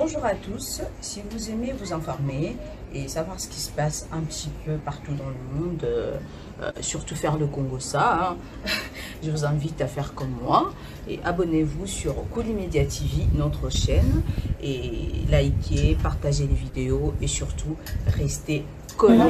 Bonjour à tous, si vous aimez vous informer et savoir ce qui se passe un petit peu partout dans le monde, surtout faire le Congo ça, hein, je vous invite à faire comme moi et abonnez-vous sur Colimedia TV, notre chaîne, et likez, partagez les vidéos et surtout restez connectés.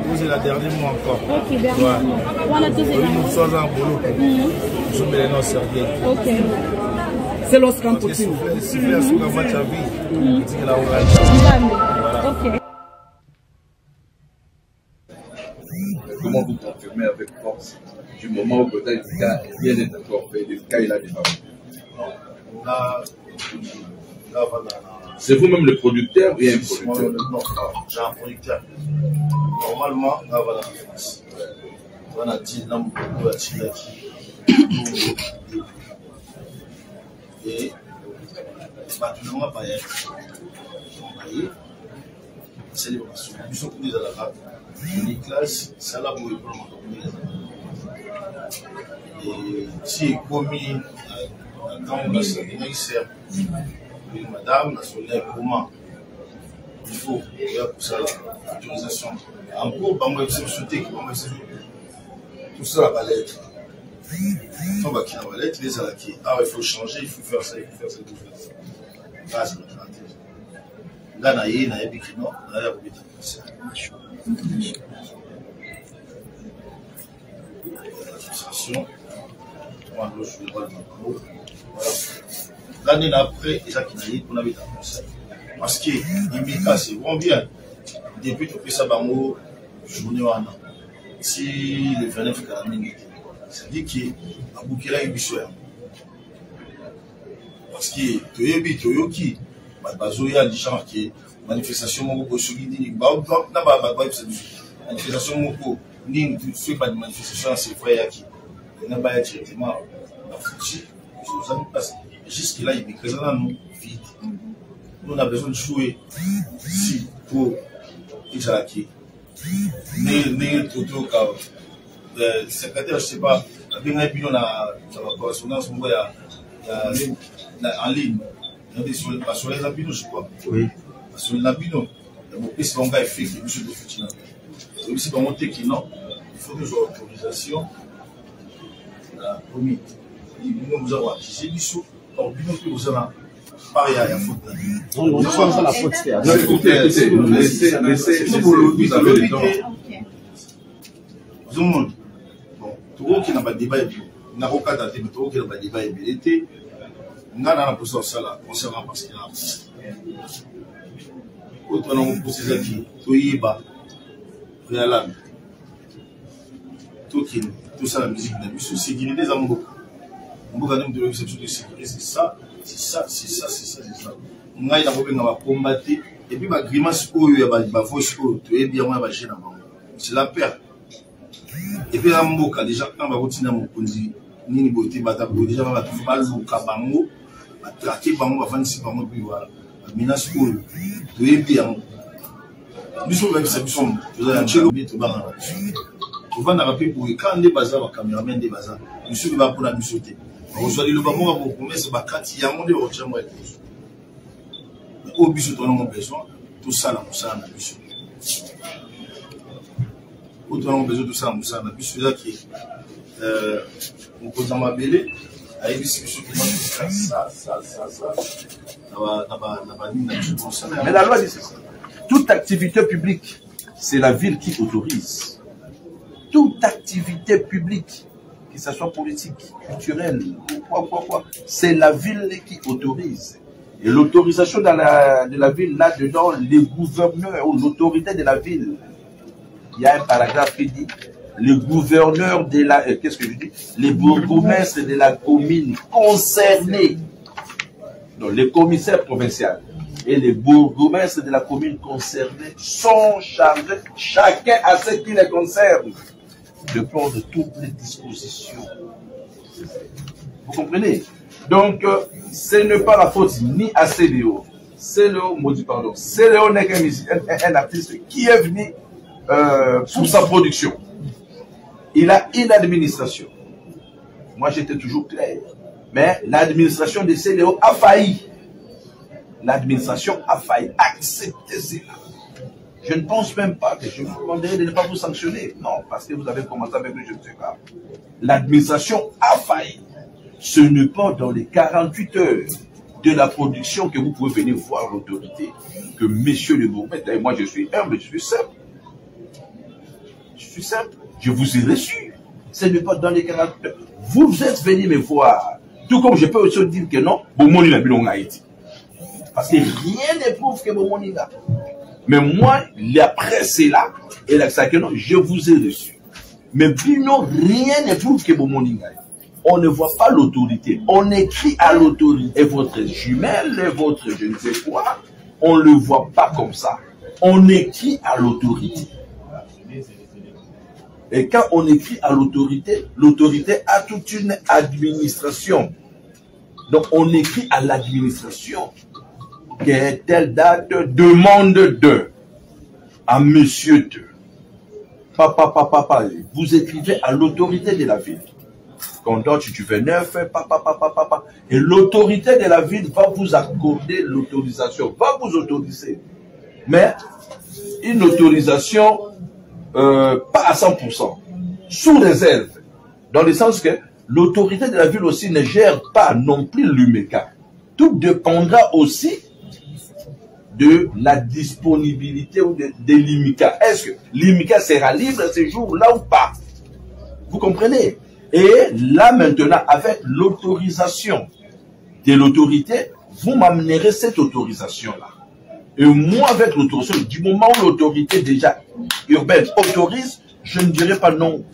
Posez la dernière mois encore. Ok, dernier mois. Voilà, nous sommes en boulot. Nous sommes les noms sérieux. Ok. C'est lorsqu'on peut siffler sur la match à vie. Ok. Comment vous confirmez avec force du moment où peut-être le cas rien n'est encore fait, le cas il a démarré? C'est vous-même le producteur ou il y a un producteur? Non, j'ai un producteur. Normalement, là, voilà, on a dit non, on a dit et tout le pas c'est les ils sont plus à la rade. Les classes, ça l'a pour et si est commis quand on a madame, la solaire, comment il faut pour ça l'autorisation. En cours, tout ça va l'être. On va qui va l'être, les alakis. Ah, il faut changer, il faut faire ça, il faut faire ça, il faut faire ça. Là, c'est notre intérêt. Là, il y a des non, là, il y a des ça. L'administration, moi, je vais voir le mot. L'année d'après, les acquis qu'on avait dans le conseil. Parce que l'immigrant, c'est vraiment bien. Depuis tout ça, bango, journée ou un an. Si le 29 ça dit qu'il y a beaucoup de bisoir. Parce que tu es habitué, tu es qui il y a des gens qui manifestation moko sugidi na manifestation moko ni tu fais pas de manifestation c'est vrai qui na ba directement na futi je vous passe jusque là il est présent nous vite nous on a besoin de jouer si pour Isalaki ne toto ka secrétaire je sais pas bien et puis on a correspondance on voit en ligne sur les abinons, je crois. Oui. Sur les abinons, c'est un gars fait qui est monsieur de Foutina. C'est pas monter qui non. Il faut nous avoir autorisation. La première. Nous avons accusé du sous. Alors, nous vous avons pareil à la faute. On ne sait pas la faute faire. Laissez pour le vous avez le temps. Tout le monde. Bon, tout le monde qui n'a pas de débat, il n'a aucun daté, mais tout le monde qui n'a pas de débat, il n'a pas de ça là, concernant parce qu'il y a un artiste. Autre nom pour ces acquis, tout y va, préalable. Tout ça, la musique, c'est qu'il y a des amours. On peut gagner une réception de sécurité, c'est ça. On a combattre, et puis ma grimace, il y a ma voix, tu es bien, moi, ma gêne avant. C'est la perte. Et puis, les gens, quand on va continuer à me conduire, ni beauté, déjà, on va tout mal, bango. Traquer par moi, 26 par moi, puis voilà. Menace pour eux. Tu es bien. Nous sommes avec cette somme. Vous avez un chélo, bien, tu vas dans la mission. Tu vas dans la paix pour quand des bazars, les caméramans des bazars. Nous sommes là pour la mission. On soit le bamon à vos promesses, il y a un monde de recherche. Au but, tu as besoin. Tout ça, là, ça, la mission. Autant besoin de ça, la mission. Là, qui on pose dans ma belle. Mais la loi dit ça. Toute activité publique, c'est la ville qui autorise. Toute activité publique, que ce soit politique, culturelle, quoi, c'est la ville qui autorise. Et l'autorisation de la ville, là-dedans, les gouverneurs ou l'autorité de la ville, il y a un paragraphe qui dit le gouverneur de la... qu'est-ce que je dis? Les bourgmestres de la commune concernée, donc les commissaires provinciaux et les bourgmestres de la commune concernée sont chargés, chacun à ce qui les concerne, de prendre toutes les dispositions. Vous comprenez? Donc, ce n'est pas la faute ni à CDO. CDO, maudit pardon. CDO n'est qu'un artiste qui est venu pour sa production. Il a une administration. Moi, j'étais toujours clair. Mais l'administration de CDO a failli. L'administration a failli accepter cela. Je ne pense même pas que je vous demanderai de ne pas vous sanctionner. Non, parce que vous avez commencé avec le je ne sais pas. L'administration a failli. Ce n'est pas dans les 48 heures de la production que vous pouvez venir voir l'autorité. Que monsieur le bourgmestre, et moi je suis humble, je suis simple. Je suis simple. Je vous ai reçu. Ce n'est pas dans les 48 heures. Vous êtes venu me voir. Tout comme je peux aussi dire que non, Bomoni n'a pas Haïti. Parce que rien ne prouve que Bomoni n'a. Mais moi, la presse est là, et là, ça que non, je vous ai reçu. Mais non, rien ne prouve que Bomoni n'a. On ne voit pas l'autorité. On écrit à l'autorité. Et votre jumelle, et votre je ne sais quoi, on ne le voit pas comme ça. On écrit à l'autorité. Et quand on écrit à l'autorité, l'autorité a toute une administration. Donc on écrit à l'administration que telle date demande de à monsieur de papa. Vous écrivez à l'autorité de la ville. Quand tu fais 9, papa. Et l'autorité de la ville va vous accorder l'autorisation, va vous autoriser. Mais une autorisation pas à 100%, sous réserve, dans le sens que l'autorité de la ville aussi ne gère pas non plus l'UMECA. Tout dépendra aussi de la disponibilité ou de l'IMICA. Est-ce que l'IMICA sera libre ce jour-là ou pas? Vous comprenez? Et là maintenant, avec l'autorisation de l'autorité, vous m'amènerez cette autorisation-là. Et moi, avec l'autorisation, du moment où l'autorité déjà urbaine autorise, je ne dirais pas non.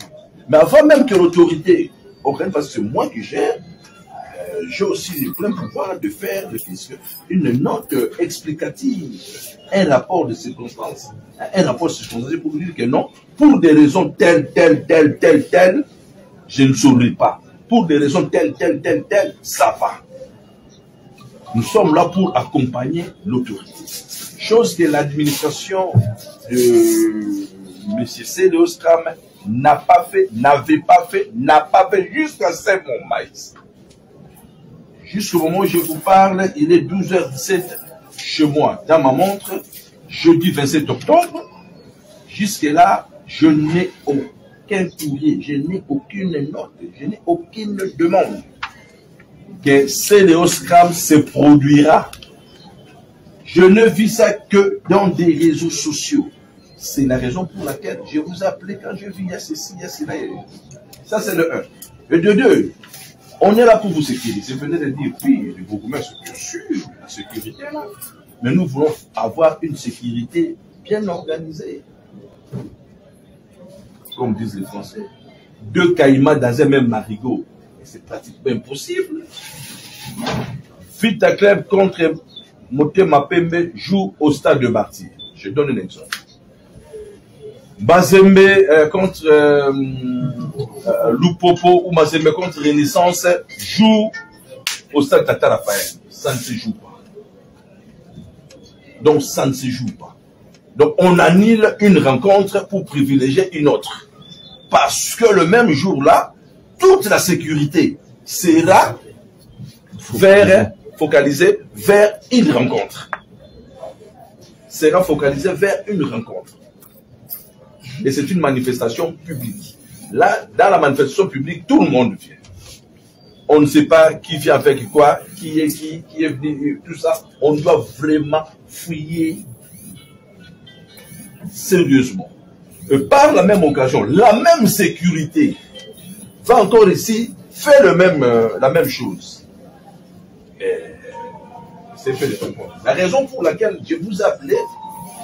Mais avant même que l'autorité organise, parce que c'est moi qui gère, j'ai aussi le plein pouvoir de faire une note explicative, un rapport de circonstances, pour dire que non, pour des raisons telles, je ne saurais pas. Pour des raisons telles, ça va. Nous sommes là pour accompagner l'autorité. Chose que l'administration de M. CDO Scram n'a pas fait, n'avait pas fait, n'a pas fait jusqu'à ce moment. Jusqu'au moment où je vous parle, il est 12h17 chez moi, dans ma montre, jeudi 27 octobre. Jusque-là, je n'ai aucun courrier, je n'ai aucune note, je n'ai aucune demande que CDO Scram se produira. Je ne vis ça que dans des réseaux sociaux. C'est la raison pour laquelle je vous ai appelé quand je vis, il y a ceci, il y a cela. Ça, c'est le 1. Et de 2, on est là pour vous sécuriser. Venez de dire, oui, le bourgmestre, bien sûr, la sécurité est là. Mais nous voulons avoir une sécurité bien organisée. Comme disent les Français, 2 caïmans dans un même marigot. C'est pratiquement impossible. Vita Club contre Motema Pembe joue au stade de Martyr. Je donne un exemple. Mazembe contre Lupopo ou Mazembe contre Renaissance joue au stade Tata Raphaël. Ça ne se joue pas. Donc ça ne se joue pas. Donc on annule une rencontre pour privilégier une autre. Parce que le même jour-là, toute la sécurité sera focalisée vers une rencontre. Sera focalisée vers une rencontre. Et c'est une manifestation publique. Là, dans la manifestation publique, tout le monde vient. On ne sait pas qui vient avec quoi, qui est venu, tout ça. On doit vraiment fouiller sérieusement. Et par la même occasion, la même sécurité va encore ici faire la même chose. C'est fait de tout monde. La raison pour laquelle je vous ai appelé,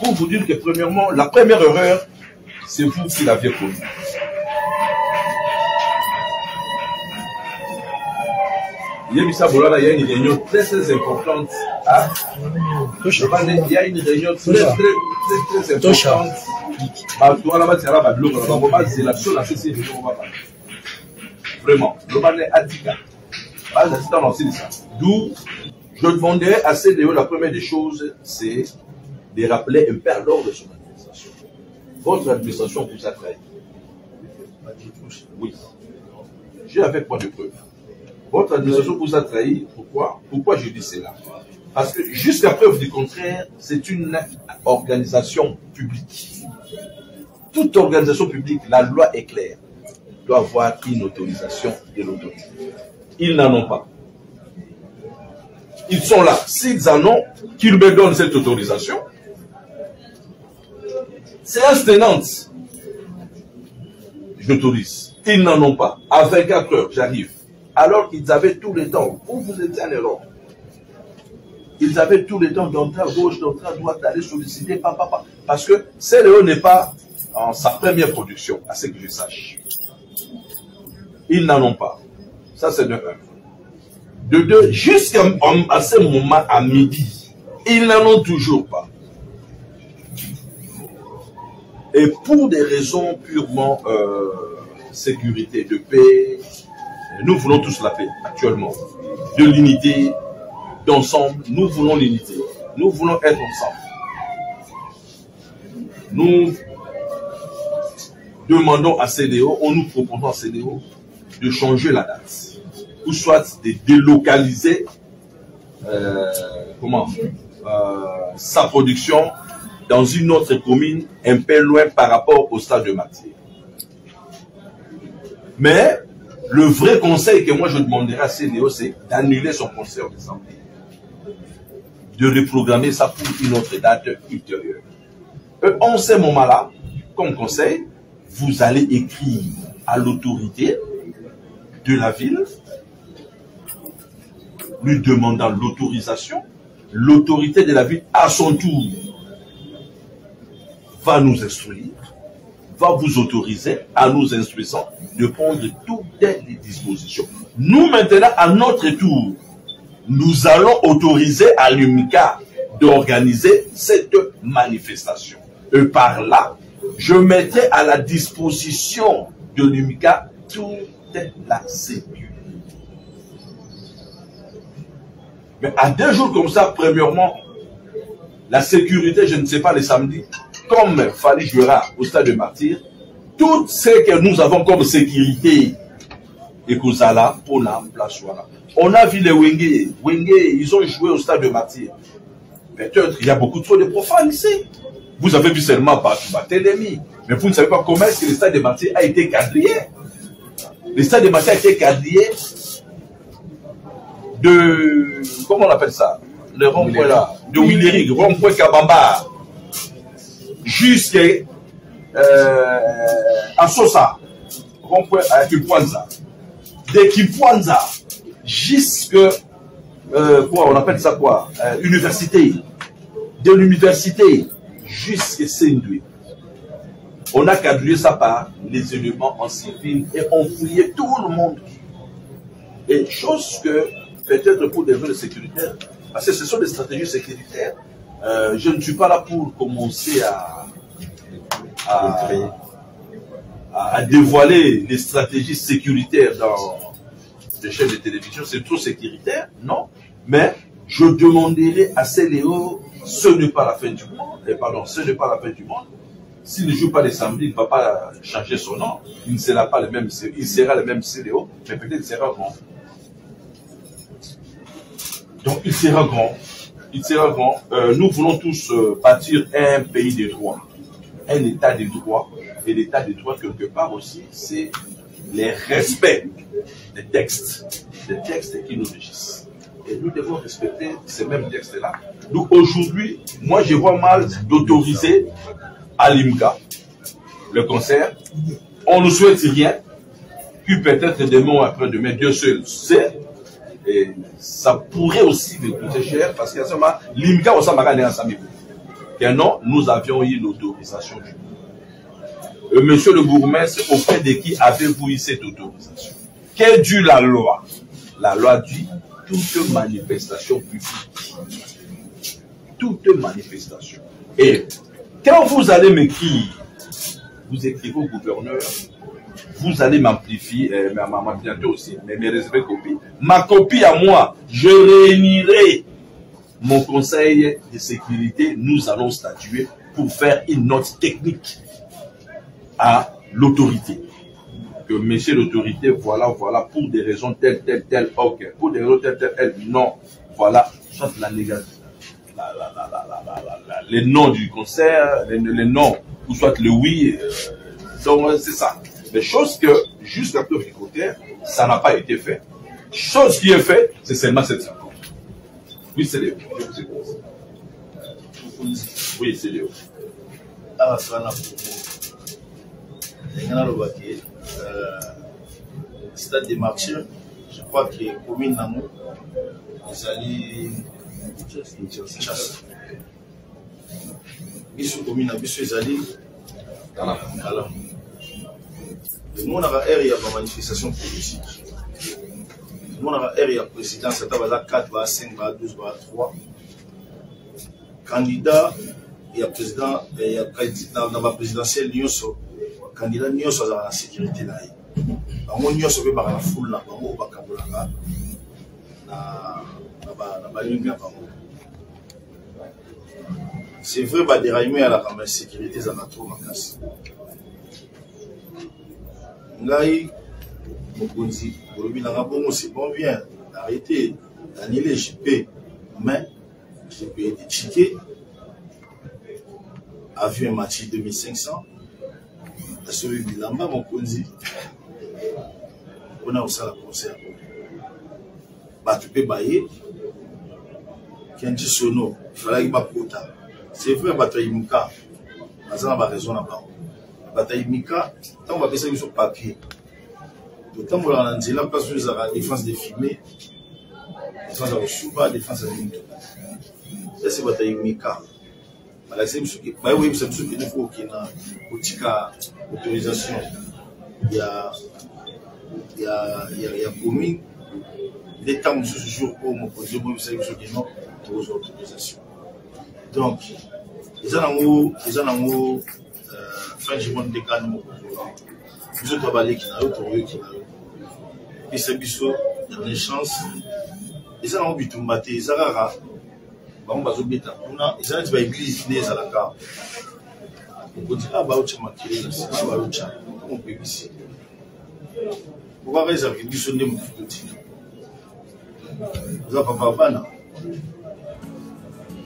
pour vous dire que premièrement, la première erreur, c'est vous qui l'aviez connu. Il y a une réunion très importante. Il y a une réunion très importante. Vraiment. D'où je demanderais à CDO, la première des choses, c'est de rappeler un peu lors de son administration. Votre administration vous a trahi. Oui. J'ai avec moi des preuves. Votre administration vous a trahi. Pourquoi? Pourquoi je dis cela? Parce que jusqu'à preuve du contraire, c'est une organisation publique. Toute organisation publique, la loi est claire, doit avoir une autorisation de l'autorité. Ils n'en ont pas. Ils sont là. S'ils en ont, qu'ils me donnent cette autorisation. Séance tenante. J'autorise. Ils n'en ont pas. À 24 heures, j'arrive. Alors qu'ils avaient tout le temps. Vous étiez en erreur. Ils avaient tout le temps d'entrer à gauche, d'entrer à droite, d'aller solliciter, papa. Parce que CLO n'est pas en sa première production, à ce que je sache. Ils n'en ont pas. Ça, c'est de 1. De 2, jusqu'à ce moment, à midi, ils n'en ont toujours pas. Et pour des raisons purement sécurité, de paix, nous voulons tous la paix actuellement, de l'unité, d'ensemble, nous voulons l'unité, nous voulons être ensemble. Nous demandons à CDO, nous proposons à CDO de changer la date, ou soit de délocaliser sa production dans une autre commune un peu loin par rapport au stade de Martyr. Mais le vrai conseil que moi je demanderai à CDO, c'est d'annuler son concert en décembre, de reprogrammer ça pour une autre date ultérieure. En ce moment-là, comme conseil, vous allez écrire à l'autorité de la ville, lui demandant l'autorisation. L'autorité de la ville, à son tour, va nous instruire, va vous autoriser à nous instruisant de prendre toutes les dispositions. Nous, maintenant, à notre tour, nous allons autoriser à l'UMICA d'organiser cette manifestation. Et par là, je mettrai à la disposition de l'UMICA toute la sécurité. Mais à 2 jours comme ça, premièrement, la sécurité, je ne sais pas, les samedis, comme Fali Jura au stade de Martyr, tout ce que nous avons comme sécurité, et Kozala, Pona, Plaswara. On a vu les Wenge. Wenge, ils ont joué au stade de Martyr. Peut-être il y a beaucoup trop de profanes ici. Vous avez vu seulement Barthélémy. Mais vous ne savez pas comment est-ce que le stade de Martyr a été quadrillé. Le stade de Martyr a été quadrillé de... Comment on appelle ça? Le rond-point là. De Willerig, rond-point Kabamba. Jusqu'à Sosa. Rond-point à Kipwanza. De Kipwanza jusqu'à quoi on appelle ça quoi, université, de l'université jusqu'à Saint-Louis. On a quadrillé ça par les éléments en civil et on fouillait tout le monde. Et chose que peut-être pour des raisons sécuritaires, parce que ce sont des stratégies sécuritaires, je ne suis pas là pour commencer à dévoiler les stratégies sécuritaires dans des chaînes de télévision, c'est trop sécuritaire, non. Mais je demanderai à CDO, ce n'est pas la fin du monde, pardon, ce n'est pas la fin du monde. S'il ne joue pas les samedis, il ne va pas changer son nom, il ne sera pas le même, il sera le même CDO, mais peut-être il sera grand. Donc il sera grand, il sera grand. Nous voulons tous bâtir un pays de droit, un état de droit, et l'état de droit quelque part aussi, c'est les respects des textes qui nous régissent. Et nous devons respecter ces mêmes textes-là. Donc aujourd'hui, moi je vois mal d'autoriser à l'IMCA le concert. On ne souhaite rien, puis peut-être demain ou après-demain, Dieu seul sait. Et ça pourrait aussi nous coûter cher parce qu'à ce moment, l'IMCA aussi m'a gagné ensemble. Et non, nous avions eu l'autorisation du monsieur le bourgmestre, auprès de qui avez-vous eu cette autorisation? Qu'est dû la loi? La loi dit toute manifestation publique. Toute manifestation. Et quand vous allez m'écrire, vous écrivez au gouverneur, vous allez m'amplifier, m'amplifier aussi, mais mes réserver copie. Ma copie à moi, je réunirai mon conseil de sécurité. Nous allons statuer pour faire une note technique à l'autorité. Que monsieur l'autorité, voilà, pour des raisons telles, ok. Pour des raisons telles, non. Voilà, soit la négation. Les noms du concert, les noms, ou soit le oui. Donc, c'est ça. Mais chose que, jusqu'à preuve du contraire, ça n'a pas été fait. Chose qui est faite, c'est seulement 750. Oui, c'est Léo. Oui, c'est Léo. Ah, ça n'a pas stade des marchés, je crois que les communes d'amour, ils allaient chasse. Ils sont communes à Bissou, ils allaient Kalam. Nous, on a un il y a une manifestation politique. Nous, on a un il y a président, ça va 4, 5, 12, 3. Candidat, il y a président, il y a président dans la présidentielle, candidat, il y a la sécurité là. Bango nyonso pe baka na foule na bango bakabolanga na balinga bango. C'est vrai ba déraillement à la sécurité za na trop makasi. Ngai mokonzi bolobi na bongo c'est bon bien arrêtez annuler JP mais JP est ticket avion match 2500 à celui de Lamba mokonzi. On a aussi la concert. Batupé Baye, Kenji Sono, il fallait qu'il m'apporte. C'est vrai, Bataille Mika, on a raison là-bas. Bataille Mika, tant on va passer sur papier. D'autant qu'on a dit la place où la défense des filmés, défense de Souba, défense de Minto. Ça c'est Bataille Mika. C'est ce qui faut qu'il y ait une autorisation. Il y a commune l'État me ce jour pour mon projet pour vous non aux autorisations. Donc les gens fin du monde des cas nous vous êtes travailler qui n'a autre et c'est biso une chance les gens ont bitumbaté les arara bon bazo beta on a ils ont dit église les alaka on dit ah bah au chama qui c'est pas au chama on peut ici.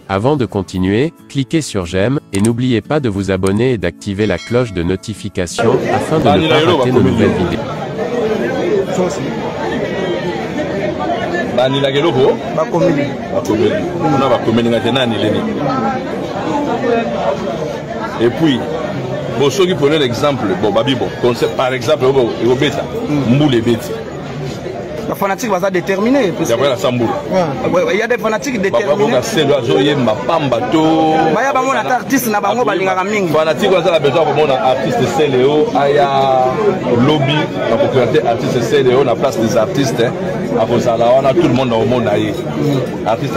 Avant de continuer, cliquez sur j'aime et n'oubliez pas de vous abonner et d'activer la cloche de notification afin de ne pas rater nos nouvelles vidéos. Et puis, bon, ceux qui prenaient l'exemple, bon, Babi, bon, par exemple, Robeta, Mboulé Beti. Les fanatiques vont être déterminés. Il y a des fanatiques déterminés. Les fanatiques vont avoir besoin d'artistes CLO, il y a lobby, la popularité artiste CLO, la place des artistes. On a tout le monde au monde. Artistes, artistes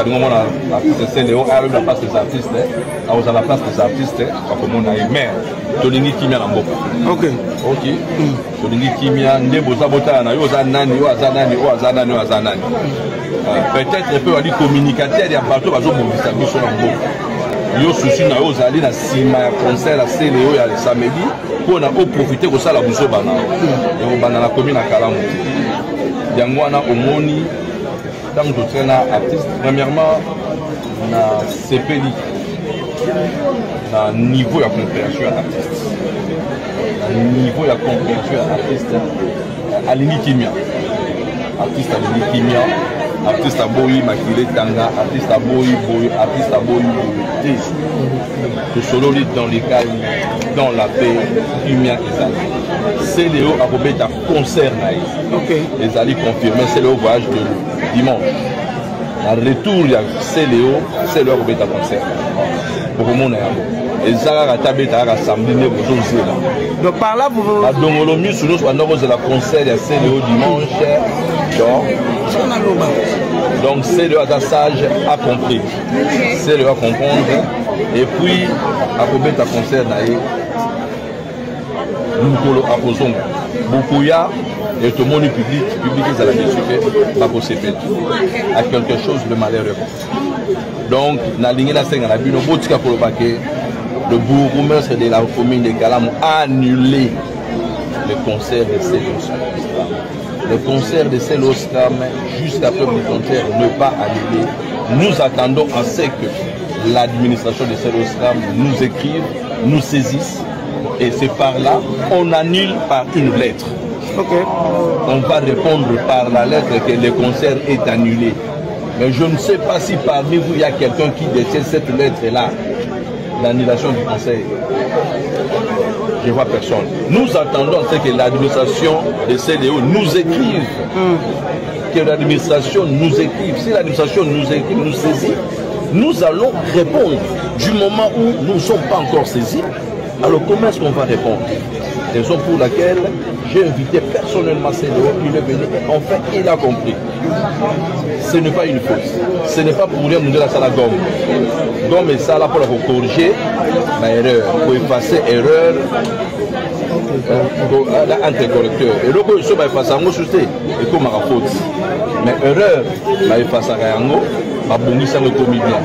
CLO, la place des artistes. On a la place des artistes. Mais, Tolingi Kimia Namboka. Ok. Tolingi Kimia, Ndeboza Botana, Yozanani, Yozanani. Peut-être peut aller communicateur il y a bateau bazo mobiliser biso na mboka yo souci na yo zali na sima ya concert la CLO ya le samedi pour na profiter ko sala buso bana yo bana na commune na Kalamu yango wana omoni tant que tu es artiste premièrement na CPI na niveau ya compréhension ya artiste na niveau ya compréhension ya artiste Alingi Kimia artiste à Kimia, artiste à Boyi, Makile Tanga, artiste à Boyi, artiste à Boyi, tout solo dans les calmes, dans la paix, Kimia et ça. C'est Léo à Robert à concert. Les alliés confirmés, c'est le voyage de dimanche. En retour, il y a Léo à Robert à concert. Pour le monde, et ça a été rassemblé. Donc par là, vous... la concert de CLO dimanche. Donc c'est le sage à compris. C'est le à comprendre. Et puis, à Robert à concert, Nicolas à Posonga. beaucoup y a et tout le monde public est à la discussion pas possible à quelque chose de malheureux. Donc na ligne la scène la bino botika pour le paquet le bourgmestre de la commune de Kalam a annulé le concert de Célostram. Le concert de Célostram jusqu'à preuve du contraire ne pas annulé. Nous attendons à ce que l'administration de Célostram nous écrive, nous saisisse et c'est par là on annule par une lettre. Okay. On va répondre par la lettre que le concert est annulé. Mais je ne sais pas si parmi vous il y a quelqu'un qui détient cette lettre-là, l'annulation du concert. Je ne vois personne. Nous attendons que l'administration de CDO nous écrive. Que l'administration nous écrive. Si l'administration nous écrive, nous saisit, nous allons répondre. Du moment où nous ne sommes pas encore saisis, alors comment est-ce qu'on va répondre? Raison pour laquelle j'ai invité personnellement CDO, il est venu et enfin il a compris. Ce n'est pas une faute. Ce n'est pas pour rien nous la salle gomme. Gomme est ça là pour corriger ma erreur, pour effacer erreur entre correcteurs. Et le coup, il faut effacer un mot juste et comme ma faute. Mais erreur, ma effacer un mot, ma bonne ça le comédien.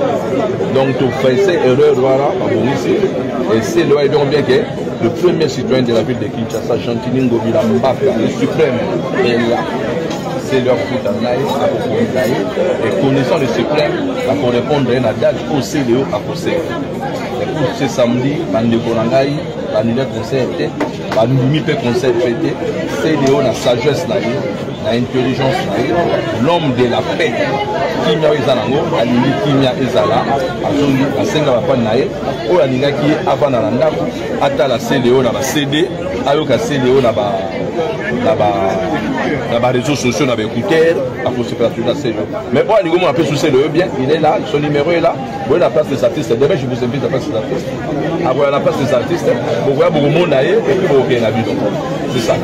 Donc tu fais ces erreurs voilà, ma bonne ici. Et c'est le donc bien que le premier citoyen de la ville de Kinshasa, Chantini Ngobila Mbaka, le suprême, est là. C'est leur foot à Naï, et connaissant le suprême, pour répondre à une date au CDO à Kosek. Et pour ce samedi, Bandeko Nangaï, l'annulaire concert était, l'annulé concert fêté, CDO la sagesse naïe, l'intelligence naïe, l'homme de la paix, Kimia Ezanango, Alili Kimia Ezala, Azongi, Asenga Papa Naïe, ou la Ninga qui est avant la Nanda, Ata la CDO, la CD, Ayoka CDO, la réseaux sociaux, la écouteur, à cause de la CDO. Mais bon, on appelle sous CDO bien, il est là, son numéro est là, vous voyez la place des artistes, demain je vous invite à la place des artistes, à voir la place des artistes, vous voyez beaucoup de monde et puis vous voyez la vie. C'est ça.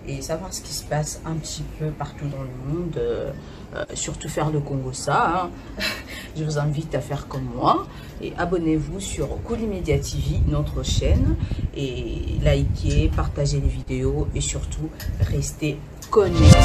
Et savoir ce qui se passe un petit peu partout dans le monde, surtout faire le Congo ça. Hein. Je vous invite à faire comme moi et abonnez-vous sur Koulimedia TV, notre chaîne, et likez, partagez les vidéos et surtout restez connectés.